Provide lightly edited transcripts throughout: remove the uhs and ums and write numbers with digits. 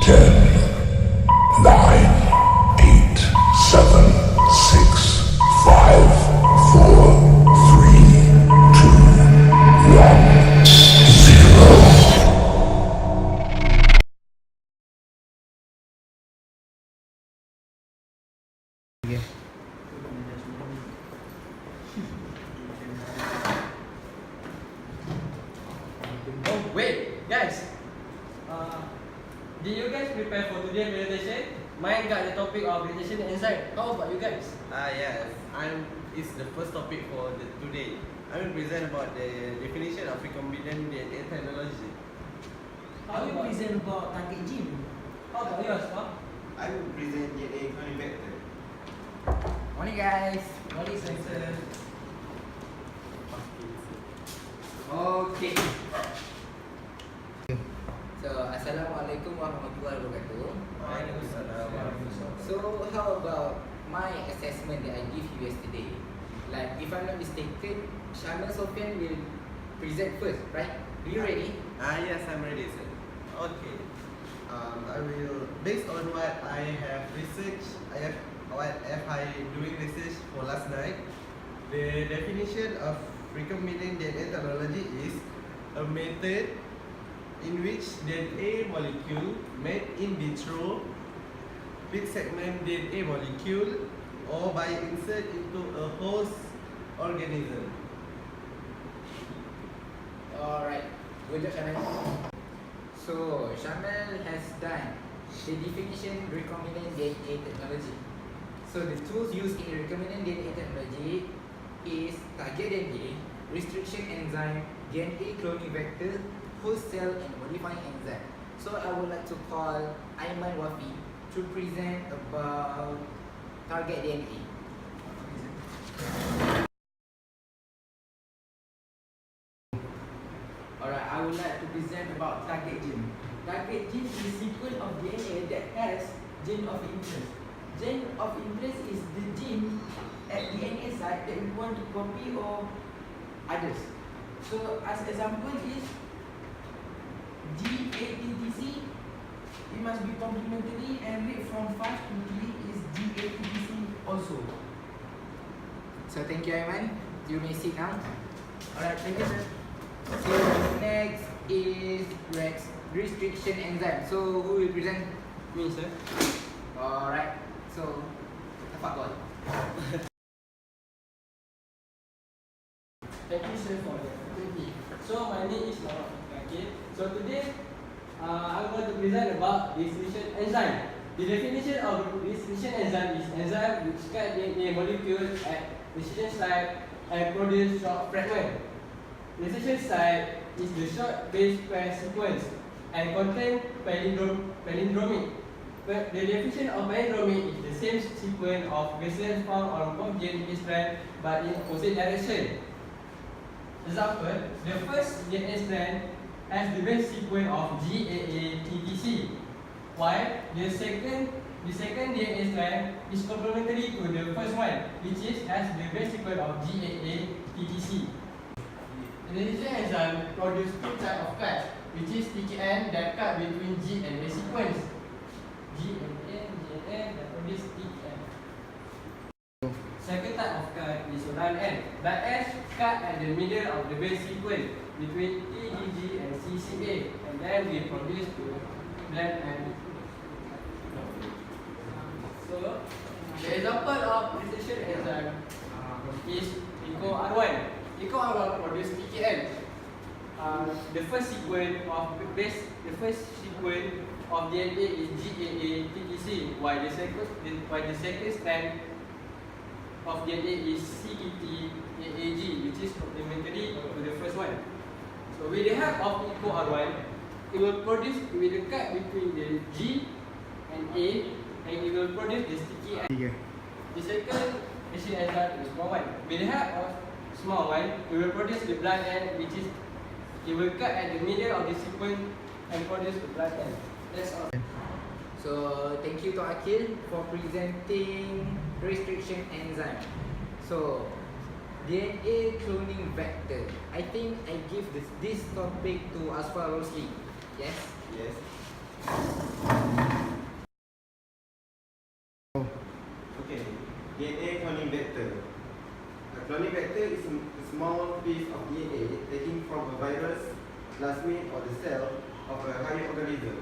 10, 9, 8, 7, 6, 5, 4, 3, 2, 1, 0. Oh wait, guys. Did you guys prepare for today's presentation? Mine got the topic of rejection enzyme. How about you guys? Yes, it's the first topic for today. I will present about the definition of recombinant DNA technology. I will present about target gene. How about yours, Pak? I will present DNA cloning vector. Morning guys. Morning sensor. Okay. So Assalamualaikum warahmatullahi wabarakatuh. So how about my assessment that I give you yesterday? Like if I'm not mistaken, Shamil Sofian will present first, right? Are you ready? Yes, I'm ready, sir. Okay. I will, based on what I have researched, what have I doing research for last night. The definition of recombinant DNA technology is a method in which DNA molecule made in vitro with segment DNA molecule or by insert into a host organism. Alright. Good job, Shamil. So Shamil has done the definition recombinant DNA technology. So the tools used in recombinant DNA technology is target DNA, restriction enzyme, DNA cloning vector, host cell and modifying enzyme. So I would like to call Aiman Wafi to present about target DNA. Alright, I would like to present about target gene. Target gene is a sequence of DNA that has gene of interest. Gene of interest is the gene at DNA site that we want to copy or others. So as example is GATTC, it must be complementary and read from 5 to 3 is GATTC also. So thank you Aiman. You may sit now. Alright, thank you sir. So next is restriction enzyme. So who will present? Me, sir. Alright. So Tafadhol. Thank you, sir, for the opportunity. So my name is Muhammad Fakir. So today, I'm going to present about restriction enzyme. The definition of restriction enzyme is enzyme which cut DNA molecule at restriction site and produce short fragment. Restriction site is the short base pair sequence and contain palindromic. But the definition of palindromic is the same sequence of bases found on both DNA strand but in opposite direction. Example, the first DNA strand has the base sequence of GAA-TTC, while the second DNA strand is complementary to the first one, which has the base sequence of GAA-TTC. The restriction enzyme produces two types of cuts, which is TKN that cut between G and A sequence. G and N that produce TKN. Second type of cut is run N. Run N cut at the middle of the base sequence between TGG and CCA, and then we produce to blend and. So the example of restriction enzyme is EcoR1. EcoR1 produce TKN. The first sequence of DNA is GAA-TTC, while the second strand of DNA is CET-AAG, which is complementary to the first one. So with the help of EcoR1, it will cut between the G and A, and it will produce the sticky end. The second restriction enzyme is small one. With the help of small one, we will produce the blunt end, which is it will cut at the middle of the sequence and produce the blunt end. That's all. So thank you to Akil for presenting restriction enzyme. So DNA cloning vector. I think I give this topic to Asfar Rosli. Yes. Yes. Okay, DNA cloning vector. A cloning vector is a small piece of DNA taken from a virus, plasmid, or the cell of a higher organism.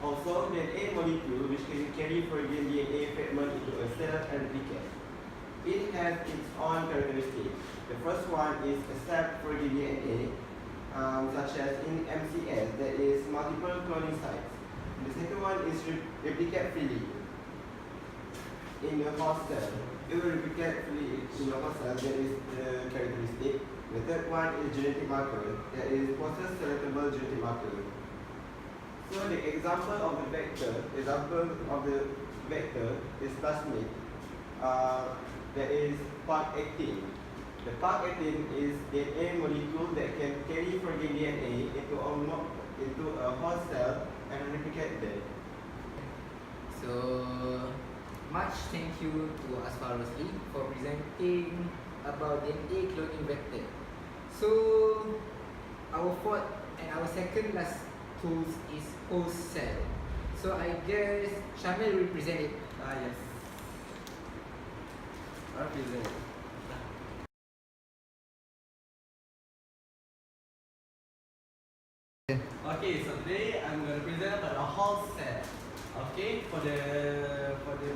Also, DNA molecule which can carry foreign DNA fragment into a cell and replicate. It has its own characteristics. The first one is accept foreign DNA, such as in MCS, that is multiple cloning sites. The second one is replicate freely in your host cell. It will replicate freely in your host cell, that is the characteristic. The third one is genetic marker, that is process selectable genetic marker. So the example of the vector is plasmid. That is PAC18. The PAC18 is DNA molecule that can carry foreign DNA into a host cell and replicate there. So much thank you to Asfar Rosli for presenting about DNA cloning vector. So our fourth and our second last tools is host cell. So I guess Shamil will present it. Yes. I'll present it. Okay, so today I'm going to present about a host cell. Okay, for the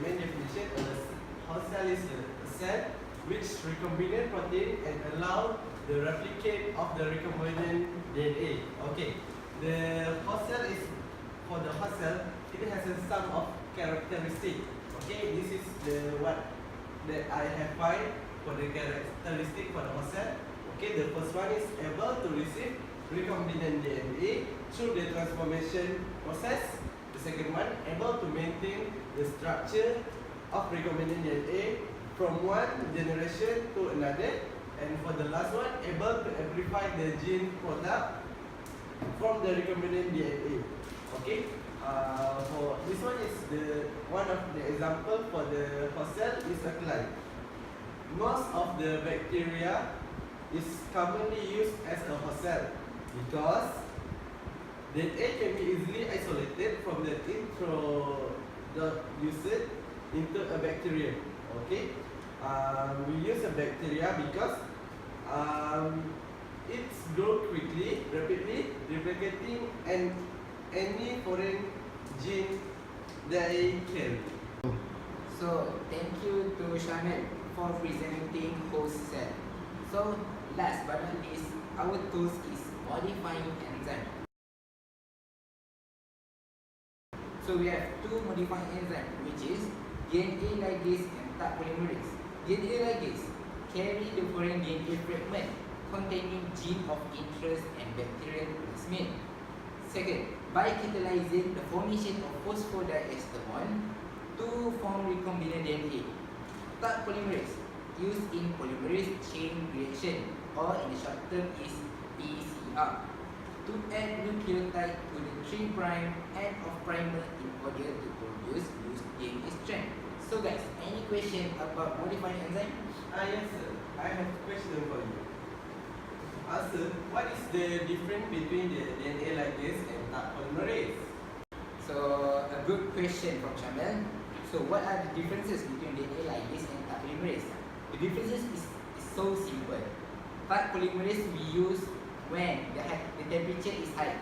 main definition, a host cell is a cell which recombinant protein and allow the replicate of the recombinant DNA. Okay, the host cell is for the host cell. It has a sum of characteristics. Okay, this is the what that I have find for the characteristic for the host cell. Okay, the first one is able to receive recombinant DNA through the transformation process. The second one, able to maintain the structure of recombinant DNA from one generation to another. And for the last one, able to amplify the gene product from the recombinant DNA. Okay. For this one is the one of the example for the host cell is a client. Most of the bacteria is commonly used as a host cell because DNA can be easily isolated from the introduced into a bacteria. Okay, we use a bacteria because it's grow quickly, rapidly, replicating and any foreign gene they carry. So thank you to Shamil for presenting host cell. So last but not least, our tools is modifying enzyme. So we have two modifying enzymes, which is DNA ligase and taq polymerase. DNA ligase carry the foreign DNA fragment containing gene of interest and bacterial plasmid. Second, by catalyzing the formation of phosphodiester to form recombinant DNA. Taq polymerase used in polymerase chain reaction, or in the short term is PCR, to add nucleotide to the 3' end of primer in order to produce loose DNA strand. So guys, any question about modifying enzyme? Yes sir, I have a question for you. Sir, what is the difference between the DNA ligase and taq polymerase? So a good question from Shamil. So what are the differences between DNA ligase and taq polymerase? The differences is so simple. Taq polymerase we use when the temperature is high,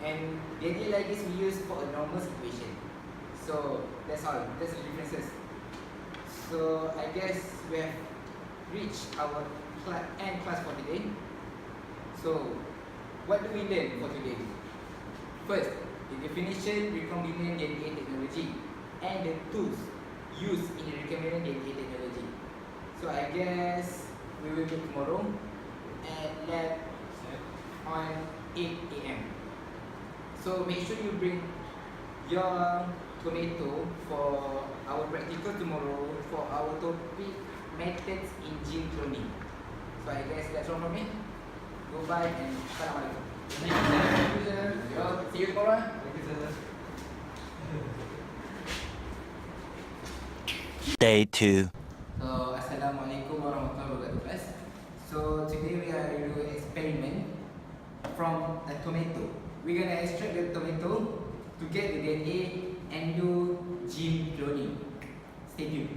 and DNA ligase we use for a normal situation. So that's all. That's the differences. So I guess we have reached our end class for today. So what do we learn for today? First, the definition recombinant DNA technology and the tools used in the recombinant DNA technology. So I guess we will meet tomorrow at lab on 8 AM. So make sure you bring your tomato for our practical tomorrow for our topic methods in gene cloning. So I guess that's all from me. Goodbye and assalamualaikum. Thank you, sir. See you tomorrow. Thank you, sir. Day 2. So assalamualaikum warahmatullahi wabarakatuh guys. So today we are doing an experiment from a tomato. We're gonna extract the tomato to get the DNA endogene cloning. Stay tuned.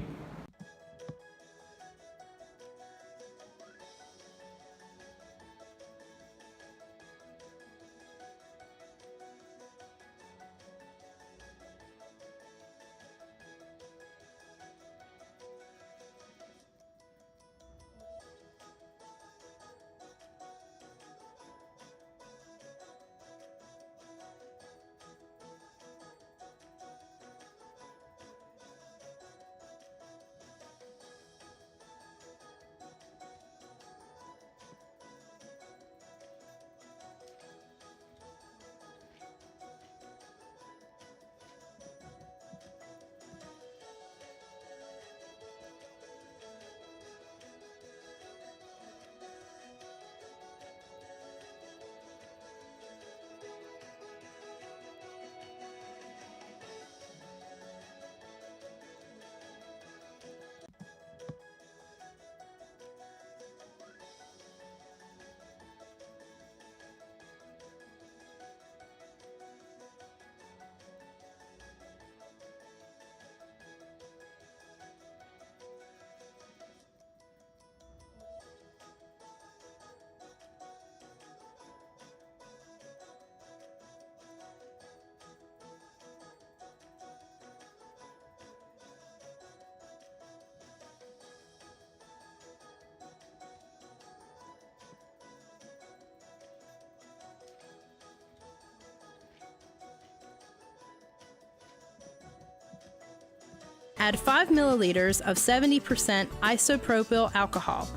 Add 5 milliliters of 70% isopropyl alcohol.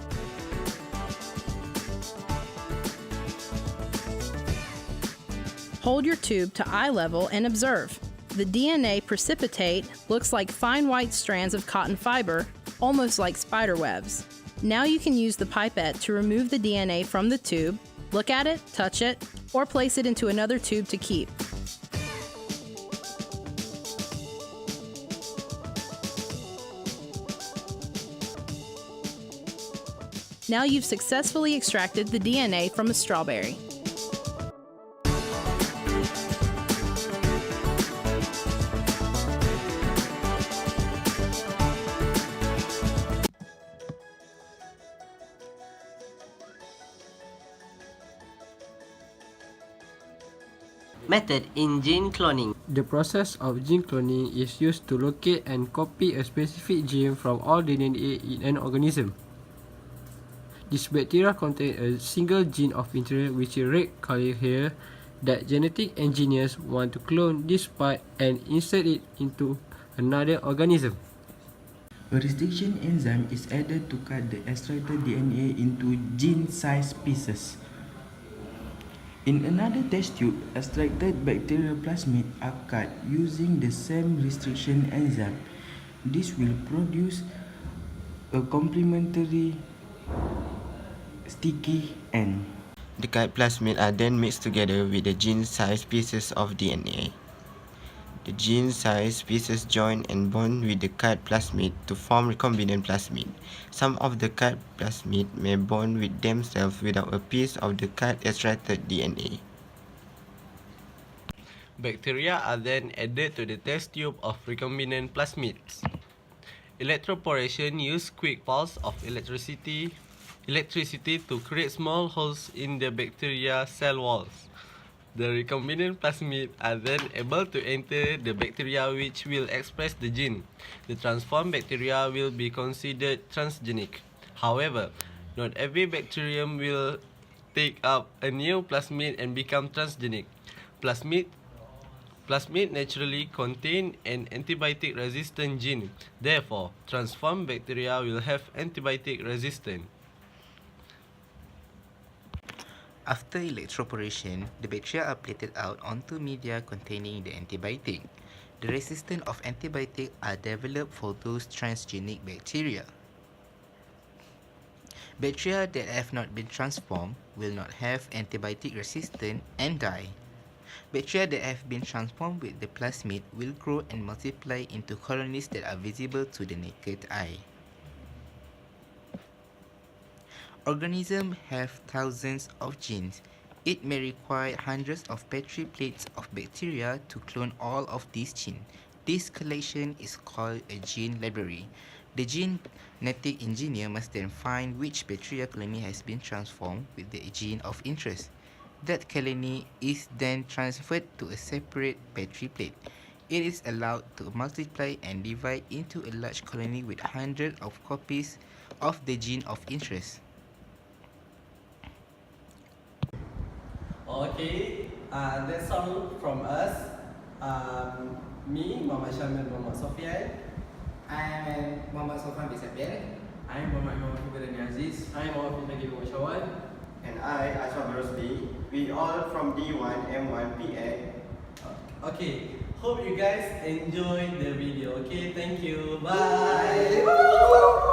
Hold your tube to eye level and observe. The DNA precipitate looks like fine white strands of cotton fiber, almost like spider webs. Now you can use the pipette to remove the DNA from the tube, look at it, touch it, or place it into another tube to keep. Now you've successfully extracted the DNA from a strawberry. Method in gene cloning. The process of gene cloning is used to locate and copy a specific gene from all DNA in an organism. This bacteria contains a single gene of interest, which is red color here, that genetic engineers want to clone this part and insert it into another organism. A restriction enzyme is added to cut the extracted DNA into gene-sized pieces. In another test tube, extracted bacterial plasmid are cut using the same restriction enzyme. This will produce a complementary sticky end. The cut plasmid are then mixed together with the gene-sized pieces of DNA. The gene-sized pieces join and bond with the cut plasmid to form recombinant plasmid. Some of the cut plasmid may bond with themselves without a piece of the cut extracted DNA. Bacteria are then added to the test tube of recombinant plasmids. Electroporation uses quick pulse of electricity to create small holes in the bacteria cell walls. The recombinant plasmid are then able to enter the bacteria, which will express the gene. The transformed bacteria will be considered transgenic. However, not every bacterium will take up a new plasmid and become transgenic. Plasmid naturally contain an antibiotic-resistant gene. Therefore, transformed bacteria will have antibiotic resistance. After electroporation, the bacteria are plated out onto media containing the antibiotic. The resistance of antibiotic are developed for those transgenic bacteria. Bacteria that have not been transformed will not have antibiotic resistance and die. Bacteria that have been transformed with the plasmid will grow and multiply into colonies that are visible to the naked eye. Organisms have thousands of genes. It may require hundreds of petri plates of bacteria to clone all of these genes. This collection is called a gene library. The genetic engineer must then find which bacteria colony has been transformed with the gene of interest. That colony is then transferred to a separate petri plate. It is allowed to multiply and divide into a large colony with hundreds of copies of the gene of interest. Okay, that's all from us. Me, Muhammad Syamil Muhammad Sofian. I'm Muhammad Sofan Bisabiel. I'm Muhammad Ibrahim Aziz. I'm Muhammad Nagib Shawal. And I, Ashraf Rosli, we all from D1 M1 PA. Okay, hope you guys enjoy the video. Okay, thank you. Bye.